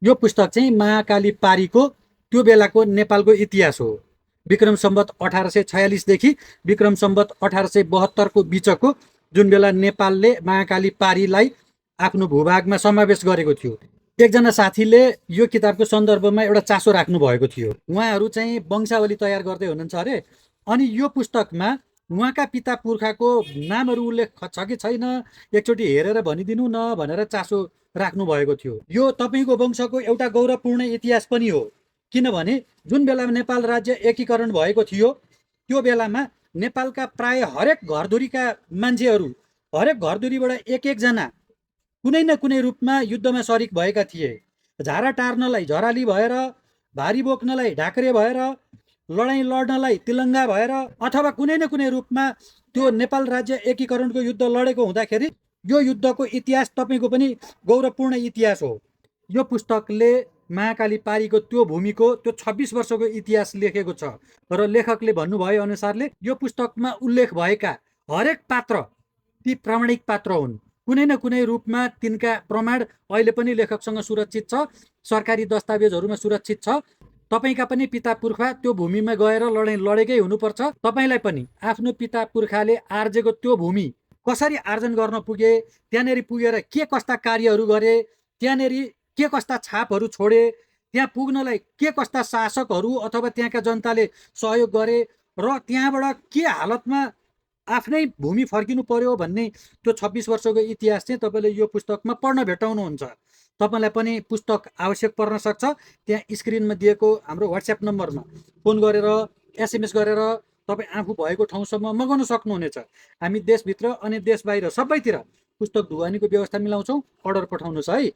यो पुस्तक चाहिँ महाकाली पारीको त्यो बेलाको नेपालको इतिहास हो। विक्रम सम्वत 1846 देखि विक्रम सम्वत 1872 को बिचको जुन बेला नेपालले महाकाली पारीलाई आफ्नो भूभागमा समावेश गरेको थियो। एकजना साथीले यो किताबको सन्दर्भमा एउटा चासो राख्नु भएको थियो। उहाँहरू चाहिँ वंशावली तयार गर्दै हुनुहुन्छ अरे, अनि यो पुस्तकमा उहाँका पिता पुर्खाको नामहरू उल्लेख छ कि छैन एकचोटि हेरेर भनिदिनु न भनेर चासो राख्नु भएको थियो। यो तपाईँको वंशको एउटा गौरवपूर्ण इतिहास पनि हो, किनभने जुन बेला नेपाल राज्य एकीकरण भएको थियो त्यो बेलामा नेपालका प्राय हरेक घरधुरीका मान्छेहरू, हरेक घरधुरीबाट एक एकजना कुनै न कुनै रूपमा युद्धमा सरिक भएका थिए। झारा टार्नलाई झराली भएर, भारी बोक्नलाई ढाक्रे भएर, लडाइँ लड्नलाई तिलङ्गा भएर, अथवा कुनै न कुनै रूपमा त्यो नेपाल राज्य एकीकरणको युद्ध लडेको हुँदाखेरि यो युद्धको इतिहास तपाईँको पनि गौरवपूर्ण इतिहास हो। यो पुस्तकले महाकाली पारीको त्यो भूमिको त्यो 26 वर्षको इतिहास लेखेको छ र लेखकले भन्नुभए अनुसारले यो पुस्तकमा उल्लेख भएका हरेक पात्र ती प्रामाणिक पात्र हुन्। कुनै न कुनै रूपमा तिनका प्रमाण अहिले पनि लेखकसँग सुरक्षित छ, सरकारी दस्तावेजहरूमा सुरक्षित छ। तपाईँका पनि पिता पुर्खा त्यो भूमिमा गएर लडाइँ लडेकै हुनुपर्छ। तपाईँलाई पनि आफ्नो पिता पुर्खाले आर्जेको त्यो भूमि कसरी आर्जन गर्न पुगे, त्यहाँनिर पुगेर के कस्ता कार्यहरू गरे, त्यहाँनिर के कस्ता छापहरू छोडे, त्यहाँ पुग्नलाई के कस्ता शासकहरू अथवा त्यहाँका जनताले सहयोग गरे र त्यहाँबाट के हालतमा आफ्नै भूमि फर्किनु पर्यो भन्ने त्यो 26 वर्षको इतिहास चाहिँ तपाईँले यो पुस्तकमा पढ्न भेटाउनुहुन्छ। तपाईँलाई पनि पुस्तक आवश्यक पर्न सक्छ। त्यहाँ स्क्रिनमा दिएको हाम्रो व्हाट्सएप नम्बरमा फोन गरेर एसएमएस गरेर तपाईँ आफू भएको ठाउँसम्म मगाउन सक्नुहुनेछ। हामी देशभित्र अनि देश बाहिर सबैतिर पुस्तक ढुवानीको व्यवस्था मिलाउँछौँ। अर्डर पठाउनुहोस् है।